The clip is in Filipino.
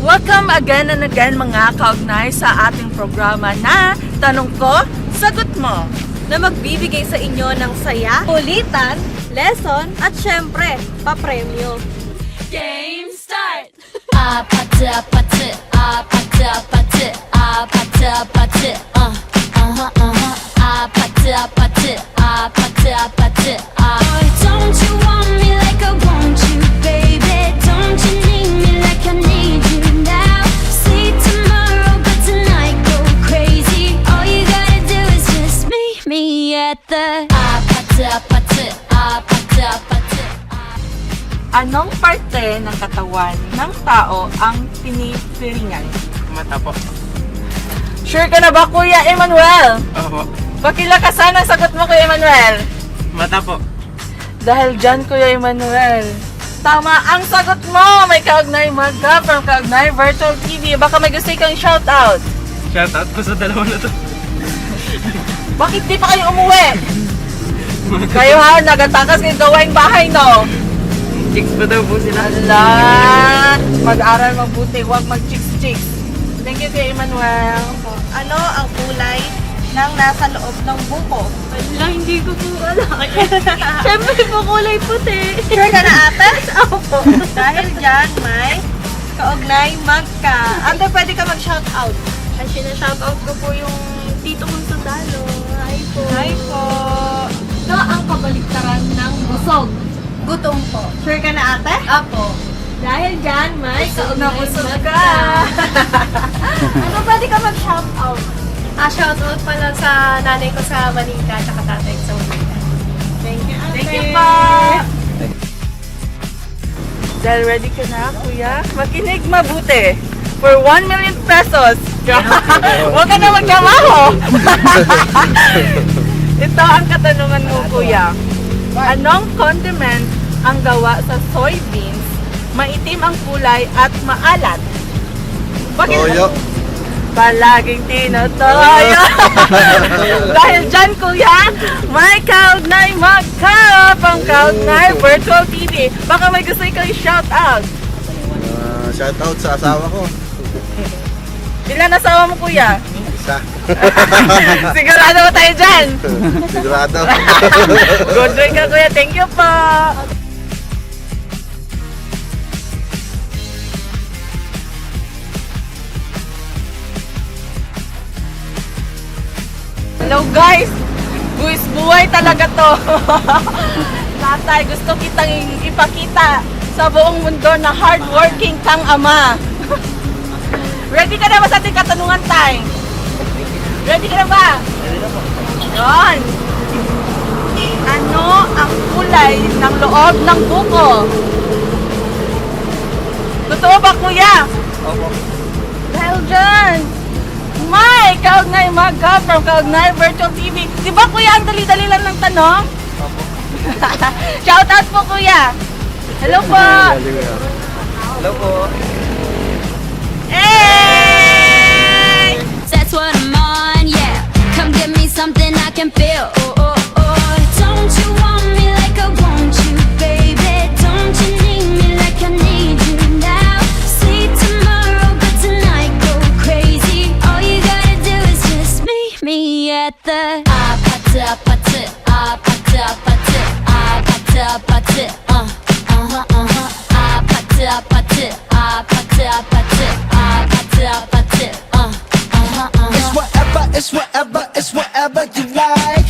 Welcome again and again mga kaugnay sa ating programa na Tanong Ko, Sagot Mo, na magbibigay sa inyo ng saya, kulitan, lesson, at syempre, papremyo. Game start! 아파트 아파트 아파트 아파트 아파트 아파트 아파트 아파트 아파트 아파트 Boy, don't you want me like I want you, baby? Don't you need me like I need you now? See tomorrow, but tonight go crazy. All you gotta do is just meet me at the 아파트 아파트 아파트 아파트. Anong parte ng katawan ng tao ang pinipiringan? Mata po. Sure ka na ba, Kuya Emmanuel? Opo. Pakilakasan ang sagot mo, Kuya Emmanuel. Mata po. Dahil dyan, Kuya Emmanuel, tama ang sagot mo! May kaugnay magka from Kaugnay Virtual TV. Baka may gusto kang shoutout. Shoutout po sa dalawa na to. Bakit di pa kayo umuwi? Kayo ha, nagatakas kayo gawaing bahay, no? Chicks pa daw po sila. Ala, mag-aral mabuti, huwag mag-chicks-chicks. Thank you, Kuya Emmanuel. Ano ang kulay ng nasa loob ng buko? Wala, hindi ko po alam. Siyempre po kulay puti. Sure ka na, ate? Opo. Dahil dyan, may kaugnay magka. Ate, pwede ka mag-shoutout. Ang sinashoutout ko po yung tito kong sundalo. Hi po. Hi po. Ito ang kabaliktaran ng busog. Gutom po. Sure ka na, ate? Apo. Dahil dyan, may Na kaugnay busog magka. ka. Ano, pwede ka mag-shoutout? Shoutout pala sa nanay ko sa Manika at tatay ko sa Manika. Thank you, ate. Thank you pa. Dahil ready ka na, Kuya? Makinig mabuti. For 1 million pesos. Huwag ka na magkamaho. Ito ang katanungan mo, Kuya. Anong condiment ang gawa sa soybeans, maitim ang kulay at maalat? Toyo. Palaging tinotoyo. Dahil dyan, Kuya, may kaugnay magka pang Kaugnay Virtual TV. Baka may gusto ikaw i-shout out. Shoutout sa asawa ko. Ilan asawa mo, Kuya? Isa. Sigurado ba tayo dyan? Sigurado. Good drink ka, Kuya. Thank you po. Hello guys! Buwis buhay talaga to. Tatay, gusto kitang ipakita sa buong mundo na hardworking kang ama. Ready ka na ba sa ating katanungan, Tay? Ready ka na ba? Yan. Ano ang kulay ng loob ng buko? Totoo ba, Kuya? Opo. Dahil dyan, may kaugnay magka from Kaugnay Virtual TV. Di ba, Kuya, ang dali-dali lang ng tanong? Opo. Shoutout po, Kuya. Hello po. Hello po. Hey! That's what I'm on, yeah. Come give me something I can feel. Oh, oh, oh. Don't you want me like I want you, baby? Don't you need me like I need you now? See tomorrow, but tonight go crazy. All you gotta do is just meet me at the 아파트 아파트 아파트 아파트 아파트 아파트 아파트 아파트 아파트 아파트 아파트 아파트 It's whatever, it's whatever, it's whatever you like.